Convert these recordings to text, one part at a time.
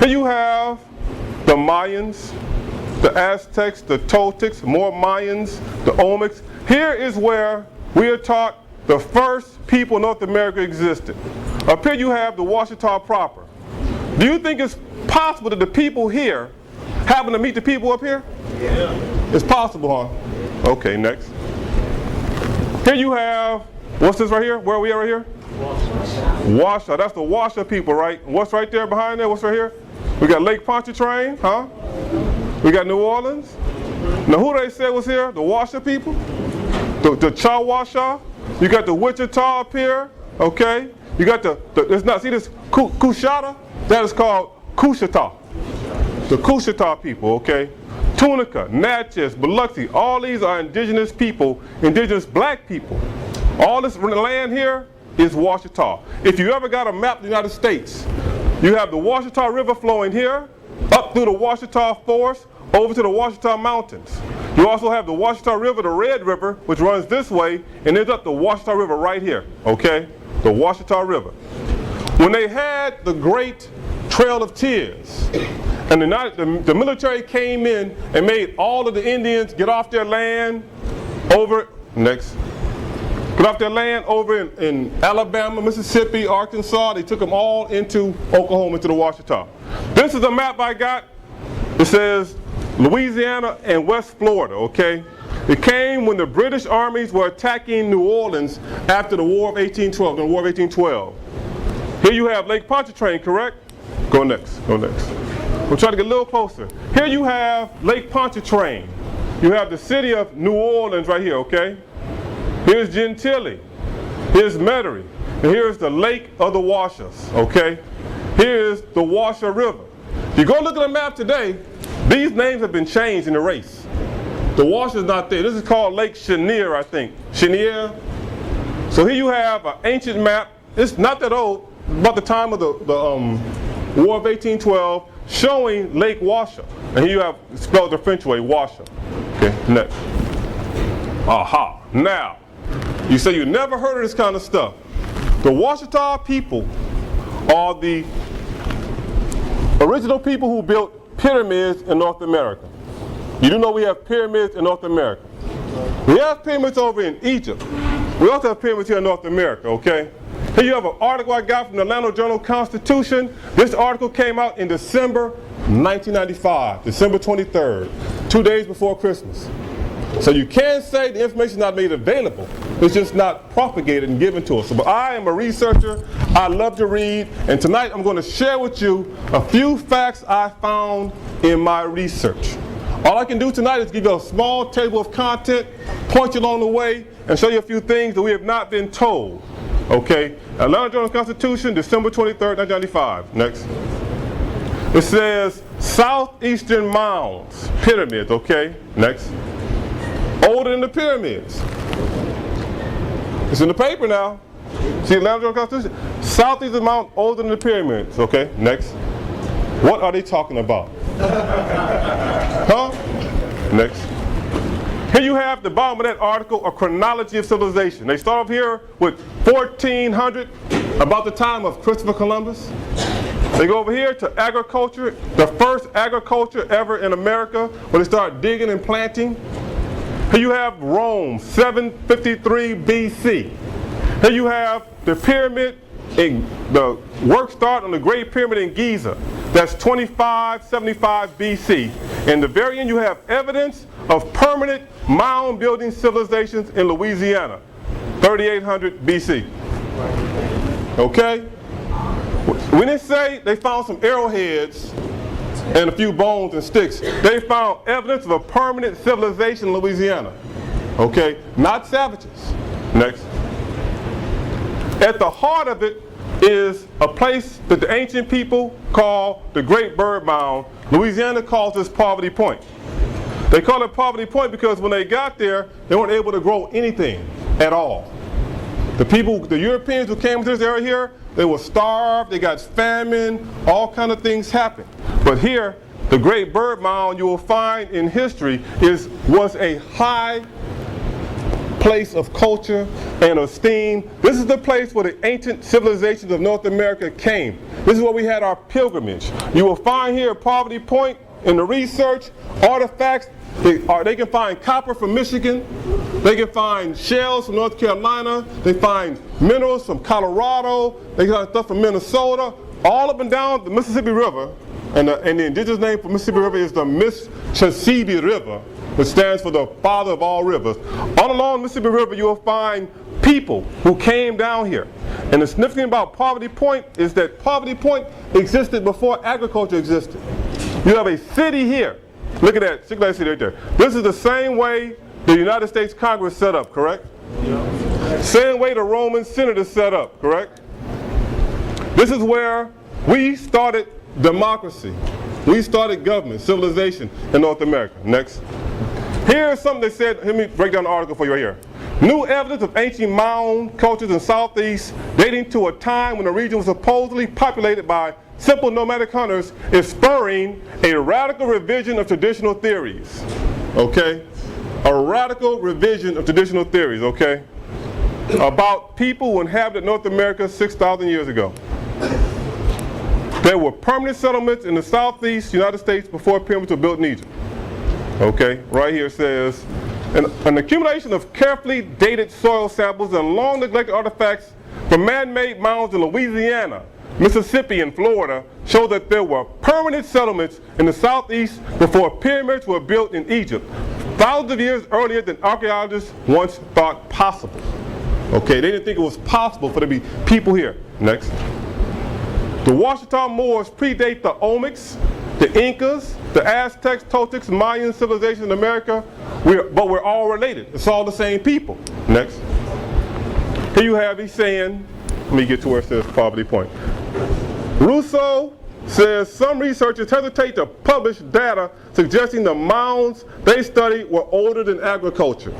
Here you have the Mayans, the Aztecs, the Toltecs, more Mayans, the Olmecs. Here is where we are taught the first people in North America existed. Up here you have the Washita proper. Do you think it's possible that the people here happen to meet the people up here? Yeah. It's possible, huh? Okay, next. Here you have, what's this right here? Where are we at right here? Washoe. That's the Washoe people, right? What's right there behind there? What's right here? We got Lake Pontchartrain, huh? We got New Orleans. Now who they say was here? The Washoe people? The Chawasha. You got the Wichita up here, okay? You got it's not, see this Coushatta? That is called Coushatta. The Coushatta people, okay? Tunica, Natchez, Biloxi, all these are indigenous people, indigenous black people. All this land here is Washita. If you ever got a map of the United States, you have the Washita River flowing here, up through the Washita Forest, over to the Washita Mountains. You also have the Washita River, the Red River, which runs this way, and ends up the Washita River right here, okay? The Washita River. When they had the Great Trail of Tears, and the military came in and made all of the Indians get off their land over, next, get off their land over in Alabama, Mississippi, Arkansas. They took them all into Oklahoma, into the Washita. This is a map I got. It says Louisiana and West Florida, okay? It came when the British armies were attacking New Orleans after the War of 1812, the War of 1812. Here you have Lake Pontchartrain, correct? Go next, go next. We'll try to get a little closer. Here you have Lake Pontchartrain. You have the city of New Orleans right here, okay? Here's Gentilly. Here's Metairie. And here's the Lake of the Washers, okay? Here's the Washoe River. If you go look at the map today, these names have been changed and erased. The Wash is not there. This is called Lake Chenier, I think. Chenier. So here you have an ancient map. It's not that old, about the time of the War of 1812, showing Lake Washoe. And here you have spelled the French way, Washoe. Okay, next. Aha. Now, you say you never heard of this kind of stuff. The Washita people are the original people who built pyramids in North America. You do know we have pyramids in North America. We have pyramids over in Egypt. We also have pyramids here in North America, okay? Here you have an article I got from the Atlanta Journal-Constitution. This article came out in December 1995, December 23rd, 2 days before Christmas. So you can't say the information is not made available. It's just not propagated and given to us. So, but I am a researcher. I love to read. And tonight I'm going to share with you a few facts I found in my research. All I can do tonight is give you a small table of content, point you along the way, and show you a few things that we have not been told. Okay? Atlanta Journal-Constitution, December 23rd, 1995. Next. It says southeastern mounds, pyramids, okay? Next. Older than the pyramids. It's in the paper now. See Atlanta Journal-Constitution? Southeastern mounds older than the pyramids, okay? Next. What are they talking about? Huh? Next. Here you have the bottom of that article, a chronology of civilization. They start off here with 1400, about the time of Christopher Columbus. They go over here to agriculture, the first agriculture ever in America, when they start digging and planting. Here you have Rome, 753 BC. Here you have the pyramid, the work start on the Great Pyramid in Giza. That's 2575 BC. In the very end, you have evidence of permanent mound building civilizations in Louisiana, 3800 BC. Okay? When they say they found some arrowheads and a few bones and sticks, they found evidence of a permanent civilization in Louisiana. Okay? Not savages. Next. At the heart of it is a place that the ancient people call the Great Bird Mound. Louisiana calls this Poverty Point. They call it Poverty Point because when they got there, they weren't able to grow anything at all. The Europeans who came to this area here, they were starved, they got famine, all kind of things happened. But here, the Great Bird Mound you will find in history was a high place of culture and esteem. This is the place where the ancient civilizations of North America came. This is where we had our pilgrimage. You will find here at Poverty Point in the research artifacts. They can find copper from Michigan. They can find shells from North Carolina. They find minerals from Colorado. They find stuff from Minnesota. All up and down the Mississippi River. And the indigenous name for Mississippi River is the Mississippi River, which stands for the father of all rivers. All along the Mississippi River, you will find people who came down here. And the significant thing about Poverty Point is that Poverty Point existed before agriculture existed. You have a city here. Look at that, city right there. This is the same way the United States Congress set up, correct? Yeah. Same way the Roman Senate is set up, correct? This is where we started democracy. We started government, civilization in North America. Next. Here's something they said. Let me break down the article for you right here. New evidence of ancient mound cultures in Southeast dating to a time when the region was supposedly populated by simple nomadic hunters is spurring a radical revision of traditional theories. Okay? A radical revision of traditional theories, okay? About people who inhabited North America 6,000 years ago. There were permanent settlements in the Southeast United States before pyramids were built in Egypt. Okay, right here it says, an accumulation of carefully dated soil samples and long neglected artifacts from man-made mounds in Louisiana, Mississippi, and Florida show that there were permanent settlements in the Southeast before pyramids were built in Egypt, thousands of years earlier than archaeologists once thought possible. Okay, they didn't think it was possible for there to be people here. Next. The Washita Moors predate the Olmecs, the Incas, the Aztecs, Toltecs, Mayan civilization in America, but we're all related. It's all the same people. Next. Here you have, he's saying, let me get to where it says Poverty Point. Rousseau says some researchers hesitate to publish data suggesting the mounds they study were older than agriculture.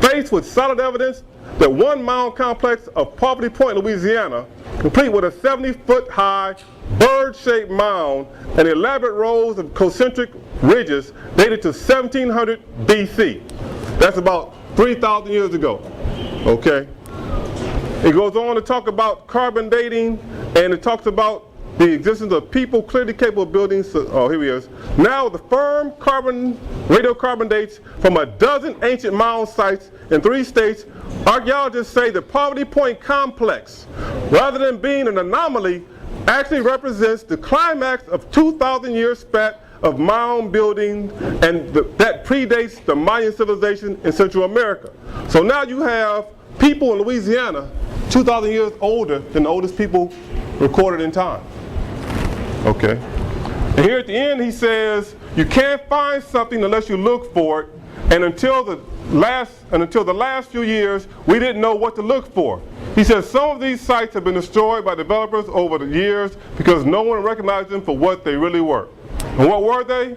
Faced with solid evidence that one mound complex of Poverty Point, Louisiana, complete with a 70-foot high bird-shaped mound and elaborate rows of concentric ridges dated to 1700 BC. That's about 3,000 years ago. Okay? It goes on to talk about carbon dating, and it talks about the existence of people clearly capable of building, oh, here he is. Now the firm radiocarbon dates from a dozen ancient mound sites in 3 states, archaeologists say the Poverty Point complex, rather than being an anomaly, actually represents the climax of 2,000-year spat of mound building, and that predates the Mayan civilization in Central America. So now you have people in Louisiana 2,000 years older than the oldest people recorded in time. Okay. And here at the end he says, you can't find something unless you look for it, and until the last few years, we didn't know what to look for. He says some of these sites have been destroyed by developers over the years because no one recognized them for what they really were. And what were they?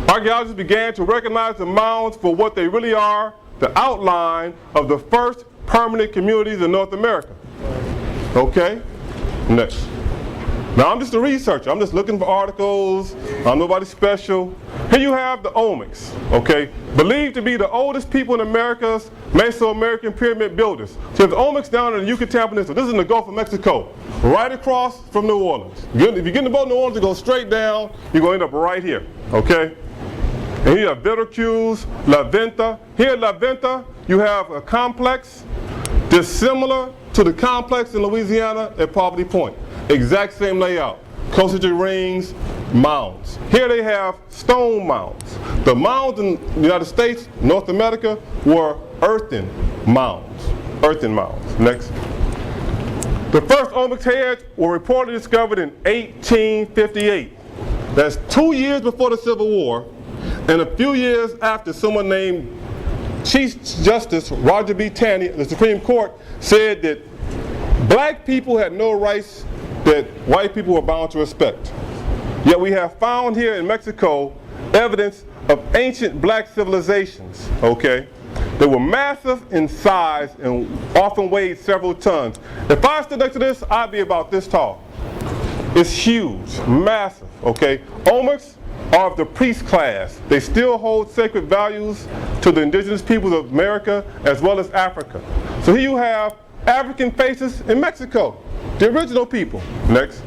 Archaeologists began to recognize the mounds for what they really are, the outline of the first permanent communities in North America. Okay? Next. Now I'm just a researcher. I'm just looking for articles. I'm nobody special. Here you have the Olmecs, okay? Believed to be the oldest people in America's Mesoamerican pyramid builders. So you have the Olmecs down in the Yucatan Peninsula. This is in the Gulf of Mexico, right across from New Orleans. If you get in the boat in New Orleans, you go straight down, you're going to end up right here, okay? And here you have Veracruz, La Venta. Here at La Venta, you have a complex dissimilar to the complex in Louisiana at Poverty Point. Exact same layout. Concentric rings, mounds. Here they have stone mounds. The mounds in the United States, North America, were earthen mounds. Earthen mounds. Next. The first Olmec heads were reportedly discovered in 1858. That's 2 years before the Civil War, and a few years after someone named Chief Justice Roger B. Taney of the Supreme Court said that black people had no rights that white people were bound to respect. Yet we have found here in Mexico evidence of ancient black civilizations, okay? They were massive in size and often weighed several tons. If I stood next to this, I'd be about this tall. It's huge, massive, okay? Olmecs, are of the priest class. They still hold sacred values to the indigenous peoples of America as well as Africa. So here you have African faces in Mexico, the original people. Next.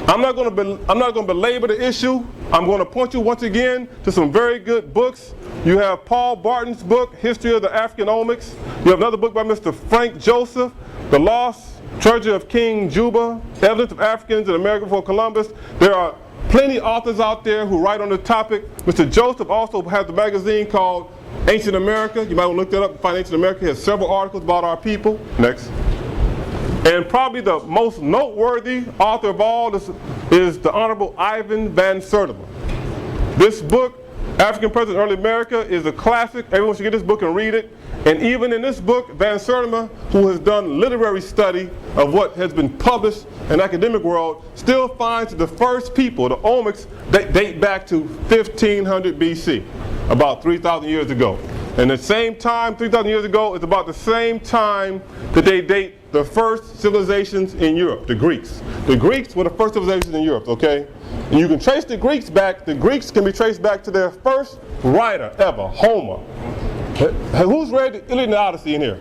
I'm not going to belabor the issue. I'm going to point you once again to some very good books. You have Paul Barton's book, History of the African Omics. You have another book by Mr. Frank Joseph, The Lost Treasure of King Juba, Evidence of Africans in America before Columbus. There are plenty of authors out there who write on the topic. Mr. Joseph also has a magazine called Ancient America. You might want to look that up and find Ancient America. He has several articles about our people. Next. And probably the most noteworthy author of all is the Honorable Ivan Van Sertima. This book, African Presence in Early America, is a classic. Everyone should get this book and read it. And even in this book, Van Sertima, who has done literary study of what has been published in the academic world, still finds that the first people, the Omics, date back to 1500 BC, about 3,000 years ago. And at the same time, 3,000 years ago, is about the same time that they date the first civilizations in Europe, the Greeks. The Greeks were the first civilizations in Europe, okay? And you can trace the Greeks back. The Greeks can be traced back to their first writer ever, Homer. Who's read the Iliad and the Odyssey in here?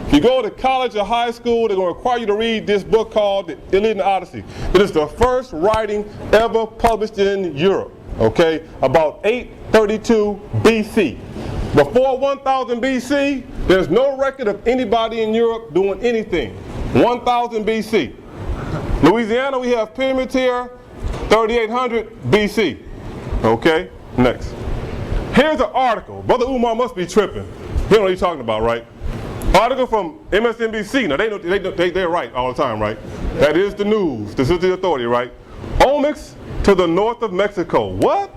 If you go to college or high school, they're going to require you to read this book called the Iliad and the Odyssey. It is the first writing ever published in Europe, okay? About 832 BC. Before 1000 BC, there's no record of anybody in Europe doing anything. 1000 BC. Louisiana, we have pyramids here, 3800 BC. Okay, next. Here's an article. Brother Umar must be tripping. He don't know what he's talking about, right? Article from MSNBC. Now, they're right all the time, right? That is the news. This is the authority, right? Omics to the north of Mexico. What?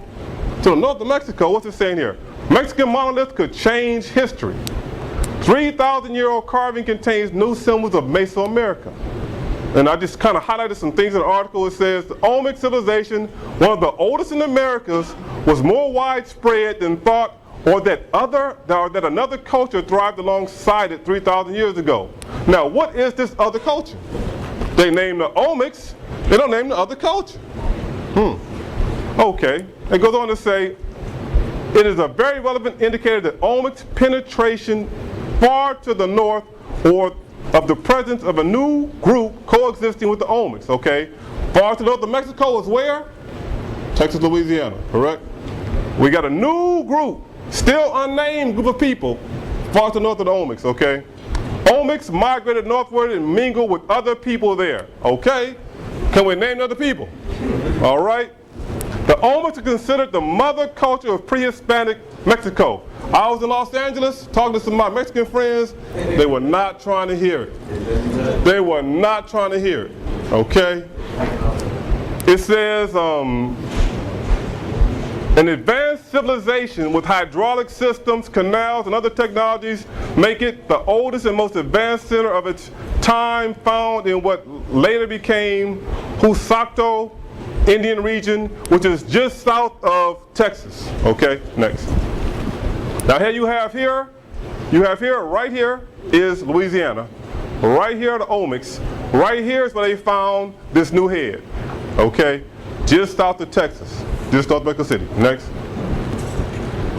To the north of Mexico? What's it saying here? Mexican monoliths could change history. 3,000-year-old carving contains new symbols of Mesoamerica. And I just kind of highlighted some things in the article. It says the Olmec civilization, one of the oldest in the Americas, was more widespread than thought, or that another culture thrived alongside it 3,000 years ago. Now, what is this other culture? They name the Olmecs, they don't name the other culture. Okay. It goes on to say, it is a very relevant indicator that Olmec's penetration far to the north or of the presence of a new group coexisting with the Olmecs, okay? Far to the north of Mexico is where? Texas, Louisiana, correct? We got a new group, still unnamed group of people, far to the north of the Olmecs, okay? Olmecs migrated northward and mingled with other people there, okay? Can we name other people? All right. The Olmecs are considered the mother culture of pre-Hispanic Mexico. I was in Los Angeles talking to some of my Mexican friends. They were not trying to hear it. They were not trying to hear it, okay? It says, an advanced civilization with hydraulic systems, canals, and other technologies make it the oldest and most advanced center of its time, found in what later became Husacto Indian region, which is just south of Texas. Okay, next. Now here you have right here is Louisiana. Right here are the Olmecs. Right here is where they found this new head. Okay, just south of Texas, just south of Mexico City. Next.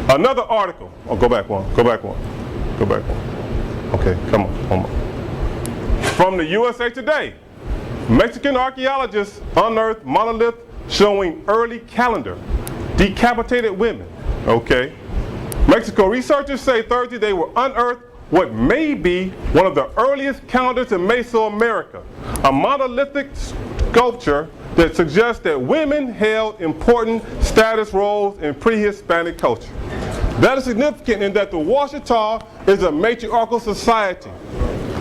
Another article. Oh, go back one. Okay, come on. From the USA Today. Mexican archaeologists unearthed monolith showing early calendar, decapitated women. Okay. Mexico researchers say Thursday they were unearthed what may be one of the earliest calendars in Mesoamerica, a monolithic sculpture that suggests that women held important status roles in pre-Hispanic culture. That is significant in that the Washita is a matriarchal society.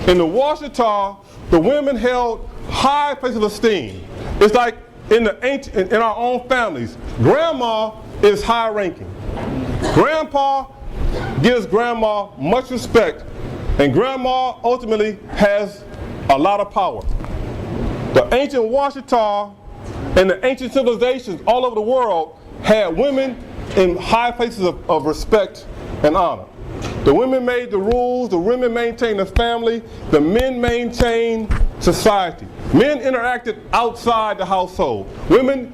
In the Washita, the women held high place of esteem. It's like in our own families. Grandma is high ranking. Grandpa gives grandma much respect, and grandma ultimately has a lot of power. The ancient Washita and the ancient civilizations all over the world had women in high places of respect and honor. The women made the rules, the women maintained the family, the men maintained society. Men interacted outside the household. Women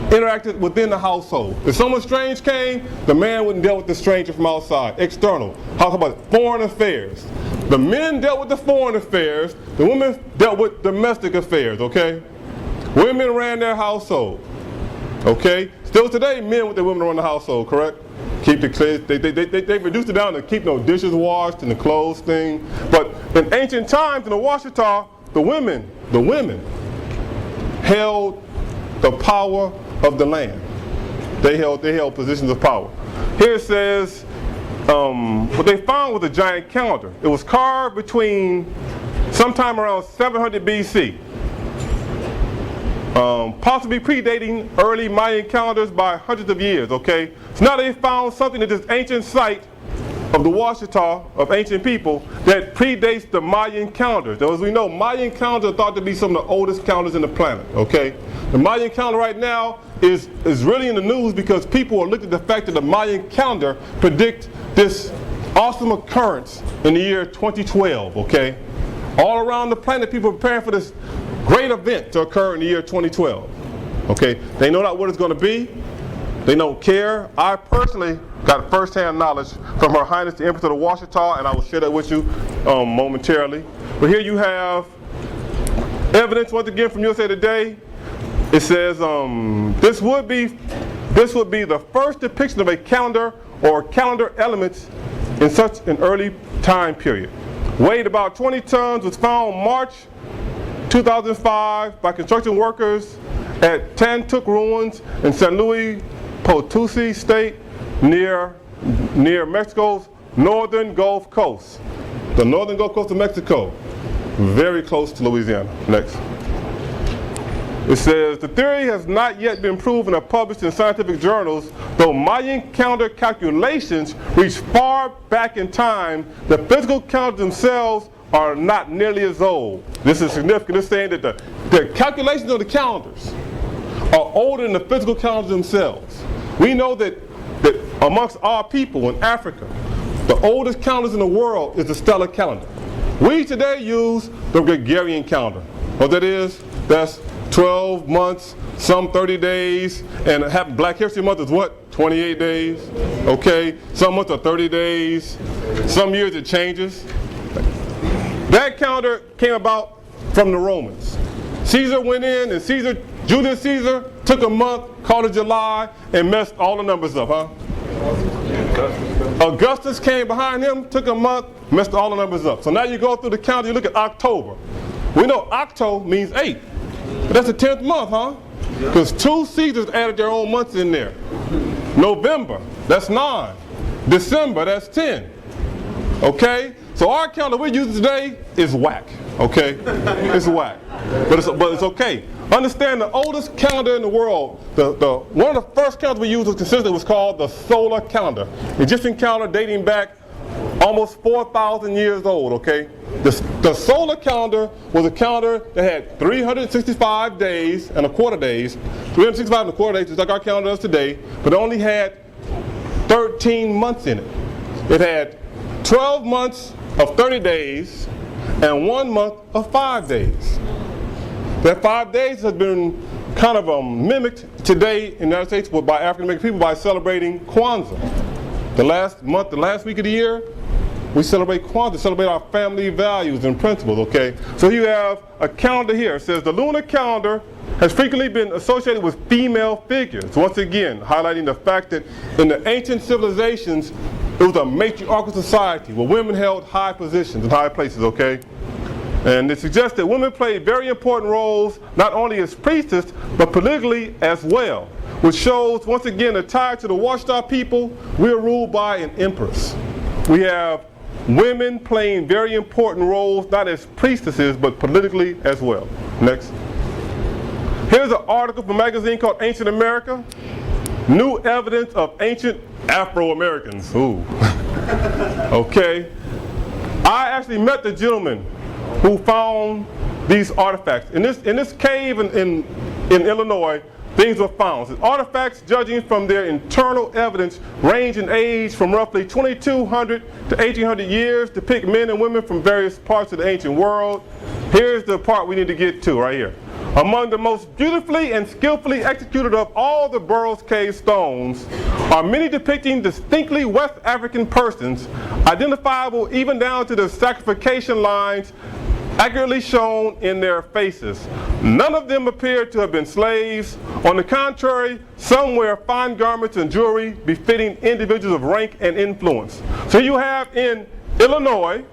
interacted within the household. If someone strange came, the man wouldn't deal with the stranger from outside, external. How about foreign affairs? The men dealt with the foreign affairs, the women dealt with domestic affairs, okay? Women ran their household, okay? Still today, men with their women run the household, correct? Keep the clean, they reduced it down to keep no dishes washed and the clothes thing. But in ancient times, in the Washita, the women held the power of the land. They held positions of power. Here it says, what they found was a giant calendar. It was carved between sometime around 700 BC. Possibly predating early Mayan calendars by hundreds of years, okay? So now they found something at this ancient site of the Washita, of ancient people, that predates the Mayan calendars. As we know, Mayan calendars are thought to be some of the oldest calendars in the planet, okay? The Mayan calendar right now is really in the news because people are looking at the fact that the Mayan calendar predict this awesome occurrence in the year 2012, okay? All around the planet, people are preparing for this great event to occur in the year 2012, okay? They know not what it's going to be. They don't care. I personally got first-hand knowledge from Her Highness the Empress of the Washita, and I will share that with you momentarily. But here you have evidence once again from USA Today. It says this would be the first depiction of a calendar or calendar elements in such an early time period. Weighed about 20 tons, was found March 2005 by construction workers at Tantuk ruins in San Luis Potosi State near Mexico's northern Gulf Coast. The northern Gulf Coast of Mexico, very close to Louisiana. Next. It says, the theory has not yet been proven or published in scientific journals, though Mayan calendar calculations reach far back in time. The physical calendars themselves are not nearly as old. This is significant. It's saying that the calculations of the calendars are older than the physical calendars themselves. We know that amongst our people in Africa, the oldest calendars in the world is the stellar calendar. We today use the Gregorian calendar. What that is, that's 12 months, some 30 days, and Black History Month is what? 28 days, okay? Some months are 30 days, some years it changes. That calendar came about from the Romans. Caesar went in, and Julius Caesar took a month, called it July, and messed all the numbers up, huh? Augustus came behind him, took a month, messed all the numbers up. So now you go through the calendar, you look at October. We know Octo means 8. But that's the 10th month, huh? Because 2 Caesars added their own months in there. November, that's 9. December, that's 10. Okay? So our calendar we're using today is whack. Okay? It's whack. But it's okay. Understand the oldest calendar in the world, one of the first calendars we used was called the solar calendar. Egyptian calendar dating back almost 4,000 years old, okay? The solar calendar was a calendar that had 365 days and a quarter days, 365 and a quarter days, just like our calendar does today, but it only had 13 months in it. It had 12 months of 30 days and 1 month of 5 days. That 5 days has been kind of mimicked today in the United States by African-American people by celebrating Kwanzaa. The last week of the year, we celebrate Kwanzaa, celebrate our family values and principles, okay? So you have a calendar here. It says the lunar calendar has frequently been associated with female figures. Once again, highlighting the fact that in the ancient civilizations, it was a matriarchal society where women held high positions and high places, okay? And it suggests that women played very important roles, not only as priestess, but politically as well, which shows, once again, a tie to the Washita people. We are ruled by an empress. We have women playing very important roles, not as priestesses, but politically as well. Next. Here's an article from a magazine called Ancient America. New evidence of ancient Afro-Americans. Ooh. Okay. I actually met the gentleman who found these artifacts. In this cave in Illinois, things were found. So artifacts, judging from their internal evidence, range in age from roughly 2,200 to 1,800 years, depict men and women from various parts of the ancient world. Here's the part we need to get to right here. Among the most beautifully and skillfully executed of all the Burroughs Cave stones are many depicting distinctly West African persons, identifiable even down to the sacrification lines accurately shown in their faces. None of them appear to have been slaves. On the contrary, some wear fine garments and jewelry befitting individuals of rank and influence. So you have in Illinois,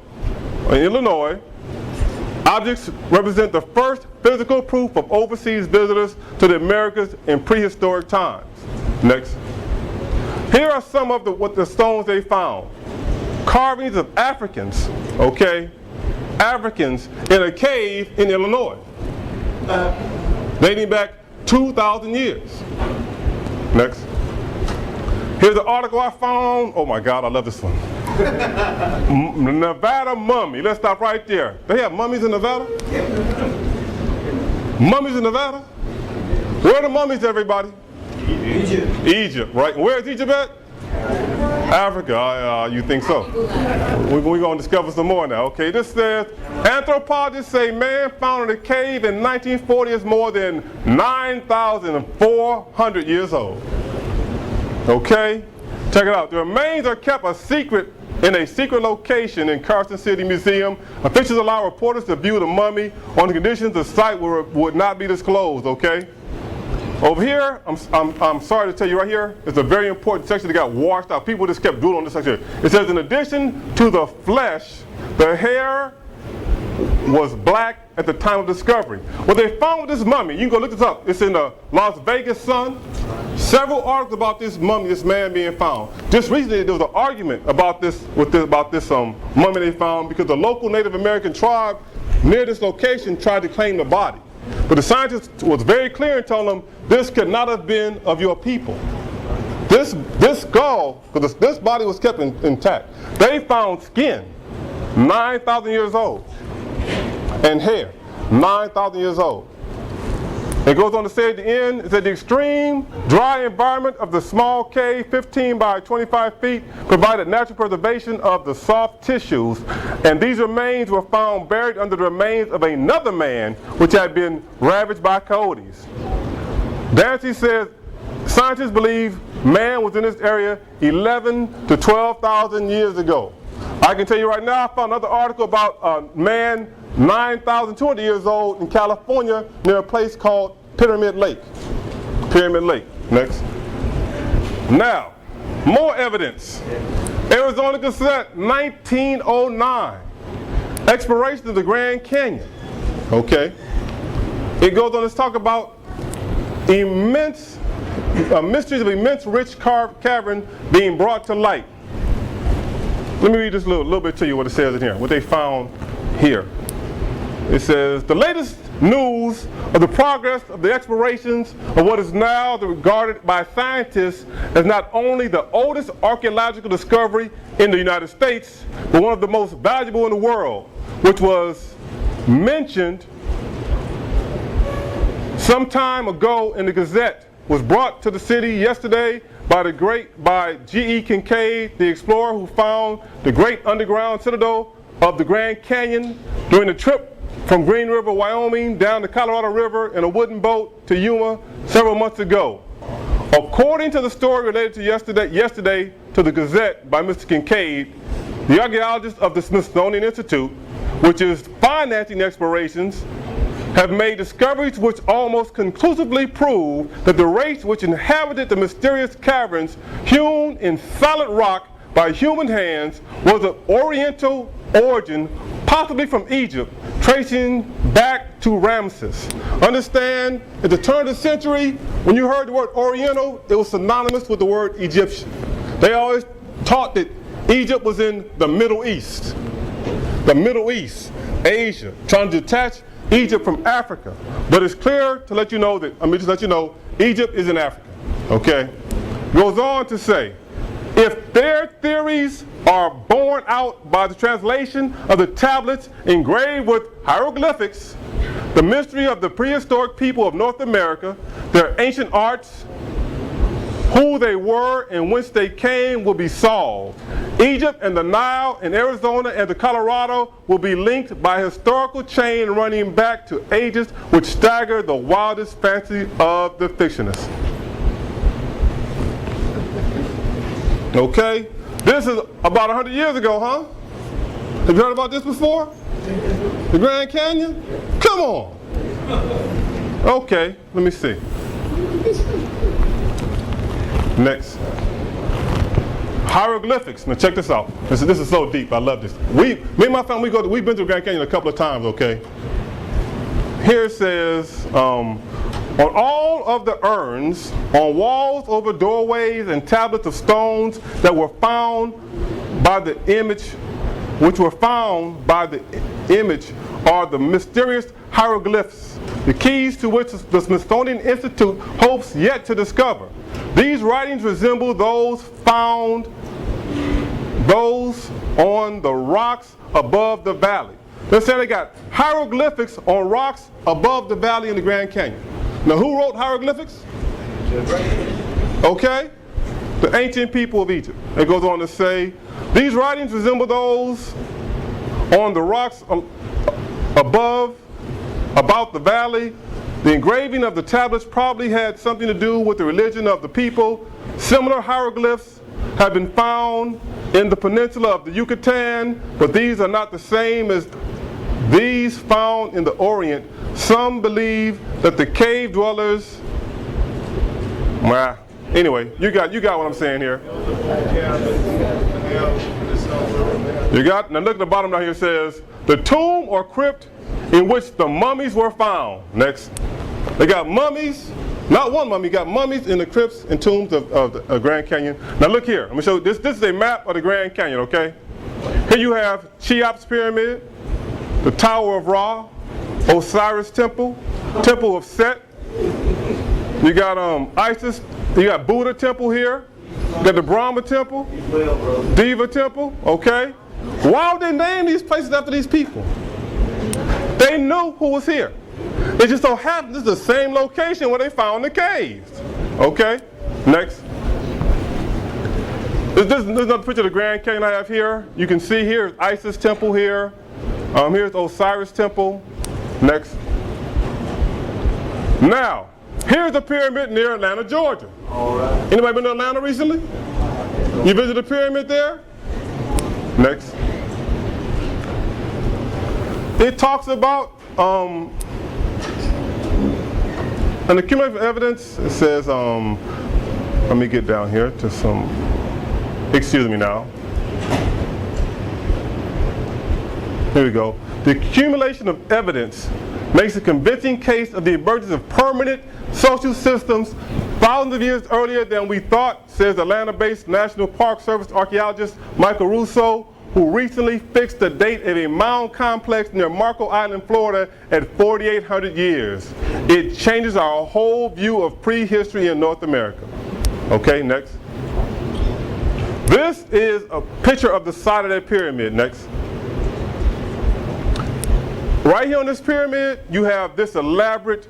objects represent the first physical proof of overseas visitors to the Americas in prehistoric times. Next. Here are some of the stones they found. Carvings of Africans, okay? Africans in a cave in Illinois, dating back 2,000 years. Next. Here's an article I found. Oh my God, I love this one. Nevada mummy. Let's stop right there. They have mummies in Nevada? Mummies in Nevada? Where are the mummies, everybody? Egypt. Egypt, right? Where's Egypt at? Africa, you think so? We're going to discover some more now. Okay, this says, anthropologists say man found in a cave in 1940 is more than 9,400 years old. Okay, check it out. The remains are kept a secret in a secret location in Carson City Museum. Officials allow reporters to view the mummy on the conditions the site would not be disclosed, okay? Over here, I'm sorry to tell you right here, it's a very important section that got washed out. People just kept doodling on this section. It says, in addition to the flesh, the hair was black at the time of discovery. What they found with this mummy, you can go look this up. It's in the Las Vegas Sun. Several articles about this mummy, this man being found. Just recently, there was an argument about this mummy they found because the local Native American tribe near this location tried to claim the body. But the scientist was very clear in telling them this could not have been of your people. This skull, because this body was kept intact. They found skin, 9,000 years old, and hair, 9,000 years old. It goes on to say at the end, it said the extreme dry environment of the small cave, 15 by 25 feet, provided natural preservation of the soft tissues, and these remains were found buried under the remains of another man which had been ravaged by coyotes. Dancy says scientists believe man was in this area 11 to 12,000 years ago. I can tell you right now, I found another article about a man 9,200 years old in California near a place called Pyramid Lake. Pyramid Lake. Next. Now, more evidence. Arizona Gazette, 1909. Exploration of the Grand Canyon. Okay. It goes on to talk about mysteries of immense rich cavern being brought to light. Let me read this a little bit to you what it says in here, what they found here. It says, the latest news of the progress of the explorations of what is now regarded by scientists as not only the oldest archaeological discovery in the United States, but one of the most valuable in the world, which was mentioned some time ago in the Gazette, was brought to the city yesterday by G.E. Kincaid, the explorer who found the great underground citadel of the Grand Canyon during the trip from Green River, Wyoming, down the Colorado River in a wooden boat to Yuma several months ago. According to the story related to yesterday to the Gazette by Mr. Kincaid, the archaeologists of the Smithsonian Institute, which is financing the explorations, have made discoveries which almost conclusively prove that the race which inhabited the mysterious caverns hewn in solid rock by human hands was of Oriental origin, possibly from Egypt, tracing back to Ramses. Understand, at the turn of the century, when you heard the word Oriental, it was synonymous with the word Egyptian. They always taught that Egypt was in the Middle East. The Middle East, Asia, trying to detach Egypt from Africa. But it's clear to let you know that, Egypt is in Africa, okay? Goes on to say, if their theories are borne out by the translation of the tablets engraved with hieroglyphics, the mystery of the prehistoric people of North America, their ancient arts, who they were and whence they came will be solved. Egypt and the Nile and Arizona and the Colorado will be linked by a historical chain running back to ages which stagger the wildest fantasy of the fictionists. Okay? This is about 100 years ago, huh? Have you heard about this before? The Grand Canyon? Come on! Okay, let me see. Next. Hieroglyphics. Now check this out. This is so deep. I love this. Me and my family, we've been to the Grand Canyon a couple of times, okay? Here it says, on all of the urns, on walls over doorways and tablets of stones that were found by the image, which were found by the image, are the mysterious hieroglyphs, the keys to which the Smithsonian Institute hopes yet to discover. These writings resemble those found on the rocks above the valley. They're saying they got hieroglyphics on rocks above the valley in the Grand Canyon. Now who wrote hieroglyphics? Okay? The ancient people of Egypt. It goes on to say, these writings resemble those on the rocks about the valley. The engraving of the tablets probably had something to do with the religion of the people. Similar hieroglyphs have been found in the peninsula of the Yucatan, but these are not the same as these found in the Orient. Some believe that the cave dwellers, well, anyway, you got what I'm saying here. Now look at the bottom down here. It says, the tomb or crypt in which the mummies were found. Next. They got mummies, not one mummy, got mummies in the crypts and tombs of the Grand Canyon. Now look here, let me show you, this is a map of the Grand Canyon, okay? Here you have Cheops Pyramid, the Tower of Ra, Osiris Temple, Temple of Set. You got Isis, you got Buddha Temple here, you got the Brahma Temple, Diva Temple, okay? Why would they name these places after these people? They knew who was here. It just so happens this is the same location where they found the caves. Okay, next. There's another picture of the Grand Canyon I have here. You can see here is Isis Temple here. Here's Osiris Temple. Next. Now, here's the pyramid near Atlanta, Georgia. All right. Anybody been to Atlanta recently? You visited the pyramid there? Next. It talks about and the cumulative evidence, it says, let me get down here to some, excuse me now. Here we go. The accumulation of evidence makes a convincing case of the emergence of permanent social systems thousands of years earlier than we thought, says Atlanta-based National Park Service archaeologist Michael Russo, who recently fixed the date of a mound complex near Marco Island, Florida at 4,800 years. It changes our whole view of prehistory in North America. Okay, next. This is a picture of the side of that pyramid. Next. Right here on this pyramid, you have this elaborate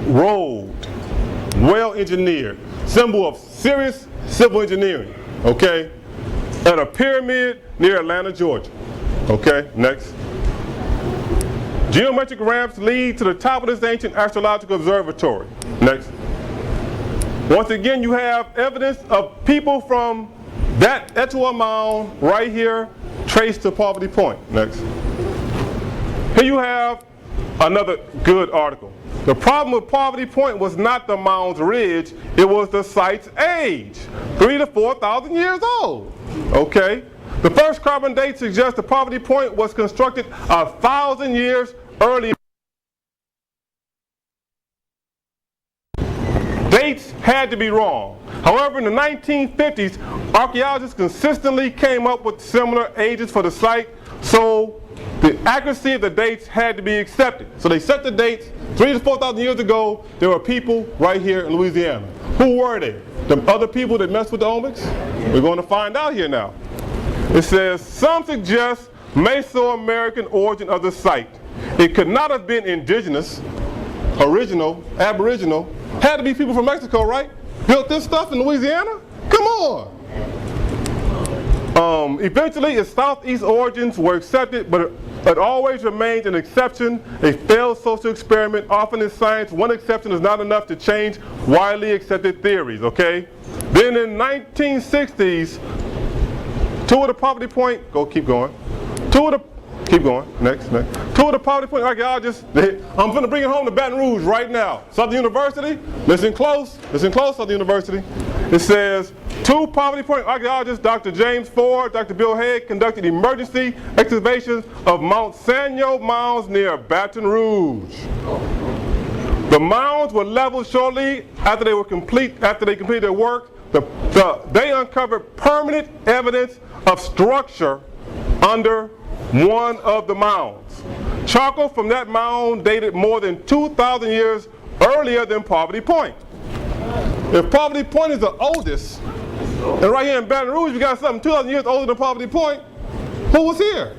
road, well engineered, symbol of serious civil engineering, okay? At a pyramid near Atlanta, Georgia. Okay, next. Geometric ramps lead to the top of this ancient astrological observatory. Next. Once again, you have evidence of people from that Etowah Mound right here traced to Poverty Point. Next. Here you have another good article. The problem with Poverty Point was not the mound's ridge, it was the site's age, 3,000 to 4,000 years old. Okay? The first carbon date suggests the Poverty Point was constructed 1,000 years earlier. Dates had to be wrong. However, in the 1950s, archaeologists consistently came up with similar ages for the site, so the accuracy of the dates had to be accepted. So they set the dates. 3,000 to 4,000 years ago, there were people right here in Louisiana. Who were they? The other people that messed with the omics? We're going to find out here now. It says, some suggest Mesoamerican origin of the site. It could not have been indigenous, original, aboriginal. Had to be people from Mexico, right? built this stuff in Louisiana? Come on. Eventually, its southeast origins were accepted, but it always remains an exception, a failed social experiment. Often in science, one exception is not enough to change widely accepted theories, okay? Then in 1960s, two of the poverty point archaeologists, I'm going to bring it home to Baton Rouge right now. Southern University, listen close, Southern University. It says, two poverty point archaeologists, Dr. James Ford, Dr. Bill Haig, conducted emergency excavations of Mount Sanyo mounds near Baton Rouge. The mounds were leveled shortly after they completed their work. They uncovered permanent evidence of structure under one of the mounds. Charcoal from that mound dated more than 2,000 years earlier than Poverty Point. If Poverty Point is the oldest, and right here in Baton Rouge you got something 2,000 years older than Poverty Point, who was here?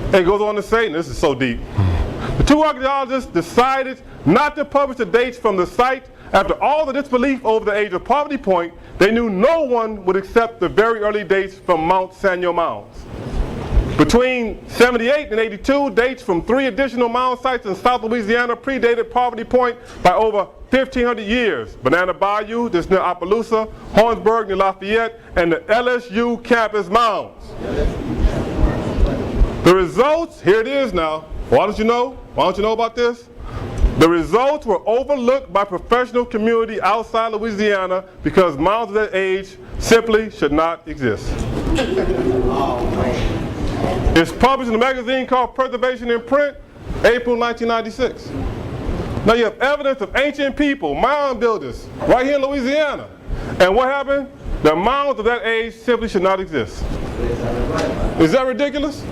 And it goes on to say, and this is so deep, the two archaeologists decided not to publish the dates from the site. After all the disbelief over the age of Poverty Point, they knew no one would accept the very early dates from Mount Sanyo mounds. Between 78 and 82, dates from 3 additional mound sites in South Louisiana predated Poverty Point by over 1,500 years. Banana Bayou, this near Opelousas, Hornsburg near Lafayette, and the LSU campus mounds. The results, here it is now. Why don't you know about this? The results were overlooked by professional community outside Louisiana because mounds of that age simply should not exist. It's published in a magazine called Preservation in Print, April 1996. Now you have evidence of ancient people, mound builders, right here in Louisiana. And what happened? The mounds of that age simply should not exist. Is that ridiculous?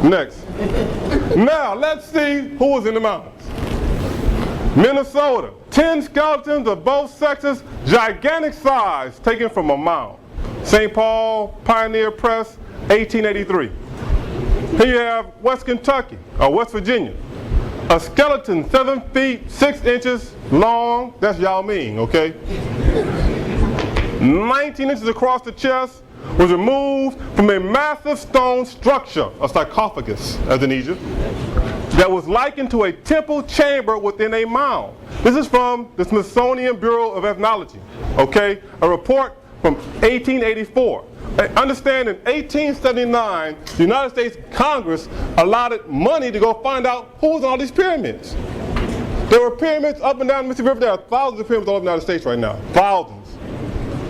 Next. Now let's see who was in the mountains. Minnesota, 10 skeletons of both sexes, gigantic size, taken from a mound. St. Paul Pioneer Press, 1883. Here you have West Kentucky, or West Virginia. A skeleton 7 feet 6 inches long, that's Yao Ming, okay? 19 inches across the chest, was removed from a massive stone structure, a sarcophagus, as in Egypt, that was likened to a temple chamber within a mound. This is from the Smithsonian Bureau of Ethnology, okay? A report from 1884. Understand, in 1879, the United States Congress allotted money to go find out who was on all these pyramids. There were pyramids up and down the Mississippi River. There are thousands of pyramids all over the United States right now. Thousands.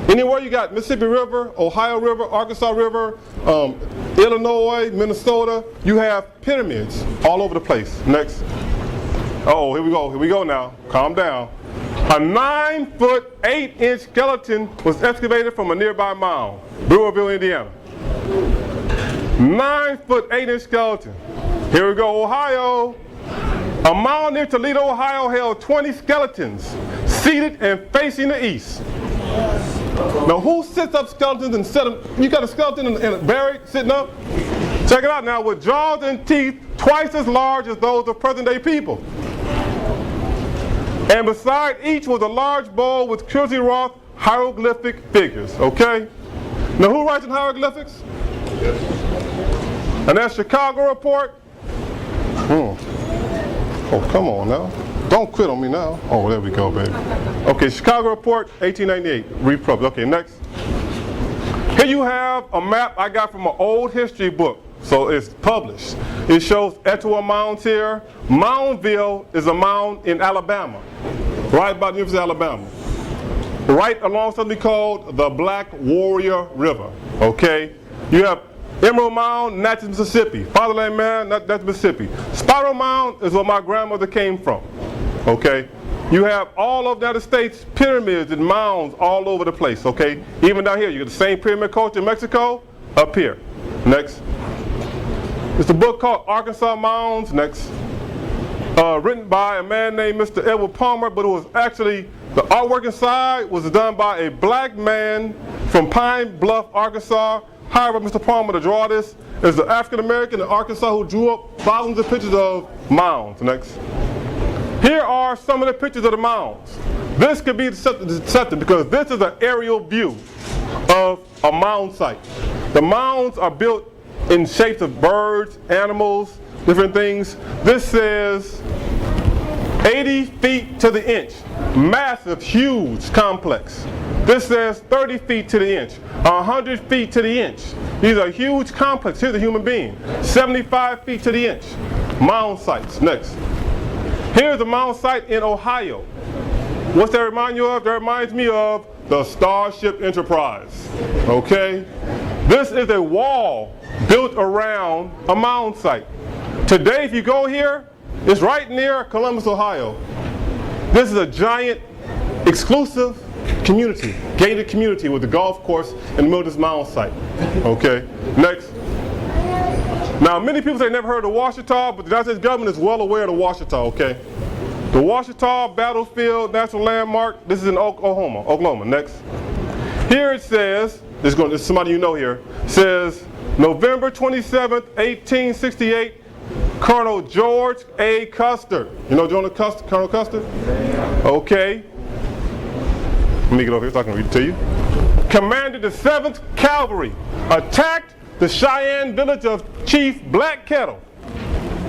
Anywhere you got Mississippi River, Ohio River, Arkansas River, Illinois, Minnesota, you have pyramids all over the place. Next. Oh, here we go now. Calm down. A 9 foot 8 inch skeleton was excavated from a nearby mound, Brewerville, Indiana. 9 foot 8 inch skeleton. Here we go, Ohio. A mound near Toledo, Ohio held 20 skeletons, seated and facing the east. Now who sits up skeletons and set them? You got a skeleton and buried, sitting up? Check it out now, with jaws and teeth twice as large as those of present day people. And beside each was a large bowl with Kirsty Roth hieroglyphic figures, okay? Now who writes in hieroglyphics? Yes. And that's Chicago report. Oh, come on now. Don't quit on me now. Oh, there we go, baby. Okay, Chicago report, 1898, republished. Okay, next. Here you have a map I got from an old history book. So it's published. It shows Etowah Mounds here. Moundville is a mound in Alabama, right by the University of Alabama. Right along something called the Black Warrior River, okay? You have Emerald Mound, Natchez, Mississippi. Fatherland Man, that's Mississippi. Spiral Mound is where my grandmother came from, okay? You have all of the United States pyramids and mounds all over the place, okay? Even down here, you get the same pyramid culture in Mexico, up here. Next. It's a book called Arkansas Mounds, next. Written by a man named Mr. Edward Palmer, but it was actually, the artwork inside was done by a black man from Pine Bluff, Arkansas. However, Mr. Palmer to draw this is an African American in Arkansas who drew up thousands of pictures of mounds. Next. Here are are some of the pictures of the mounds. This could be deceptive because this is an aerial view of a mound site. The mounds are built in shapes of birds, animals, different things. This says 80 feet to the inch. Massive, huge complex. This says 30 feet to the inch, 100 feet to the inch. These are huge complexes. Here's a human being. 75 feet to the inch. Mound sites. Next. Here's a mound site in Ohio. What's that remind you of? That reminds me of the Starship Enterprise. Okay? This is a wall built around a mound site. Today, if you go here, it's right near Columbus, Ohio. This is a giant, exclusive community, gated community with the golf course in the middle of this mound site. Okay? Next. Now, many people say they never heard of Ouachita, but the United States government is well aware of the Ouachita, okay? The Ouachita Battlefield National Landmark, this is in Oklahoma. Next. Here it says, this is somebody you know here, says November 27th, 1868, Colonel George A. Custer. You know Colonel Custer? Okay. Let me get over here so I can read it to you. Commanded the 7th Cavalry, attacked the Cheyenne village of Chief Black Kettle.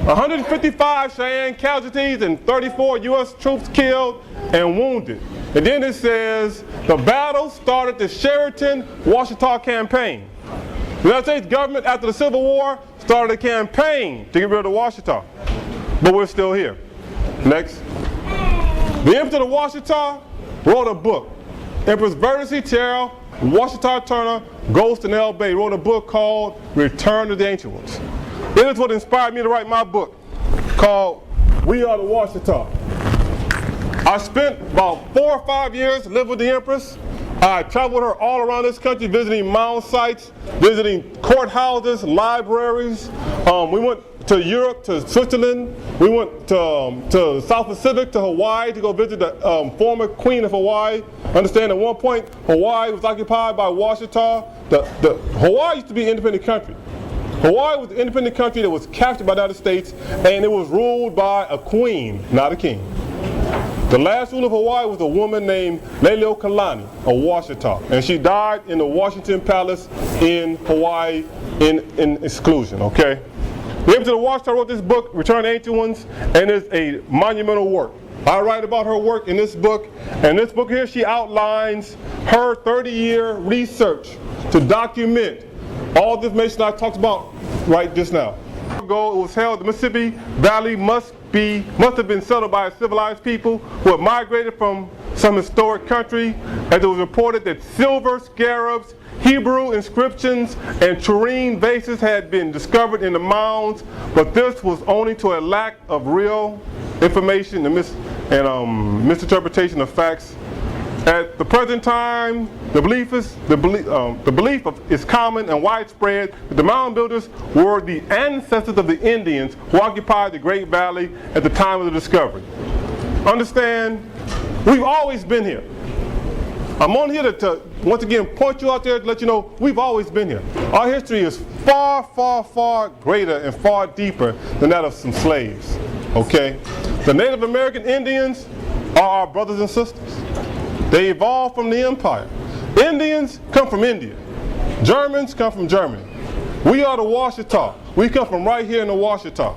155 Cheyenne casualties and 34 U.S. troops killed and wounded. And then it says the battle started the Sheridan Ouachita campaign. The United States government, after the Civil War, started a campaign to get rid of Ouachita. But we're still here. Next. The Empress of Ouachita wrote a book. Empress Verity Terrell, Ouachita Turner, Ghost and L. Bay wrote a book called Return to the Ancient Ones. It is what inspired me to write my book called We Are the Ouachita. I spent about 4 or 5 years living with the Empress. I traveled with her all around this country, visiting mound sites, visiting courthouses, libraries. We went to Europe, to Switzerland. We went to the South Pacific, to Hawaii, to go visit the former Queen of Hawaii. Understand, at one point, Hawaii was occupied by Ouachita. Hawaii used to be an independent country. Hawaii was an independent country that was captured by the United States, and it was ruled by a queen, not a king. The last ruler of Hawaii was a woman named Leleokalani, a Ouachita, and she died in the Washington Palace in Hawaii in exclusion, okay? The Empress of Ouachita wrote this book, Return to the Ancient Ones, and it's a monumental work. I write about her work in this book, and this book here, she outlines her 30-year research to document all the information I talked about right just now. Ago, it was held the Mississippi Valley must have been settled by civilized people who had migrated from some historic country, as it was reported that silver scarabs, Hebrew inscriptions, and tureen vases had been discovered in the mounds, but this was only to a lack of real information and misinterpretation of facts. At the present time, the belief is common and widespread that the mound builders were the ancestors of the Indians who occupied the Great Valley at the time of the discovery. Understand, we've always been here. I'm on here to once again point you out there to let you know we've always been here. Our history is far, far, far greater and far deeper than that of some slaves. Okay? The Native American Indians are our brothers and sisters. They evolved from the empire. Indians come from India. Germans come from Germany. We are the Ouachita. We come from right here in the Ouachita.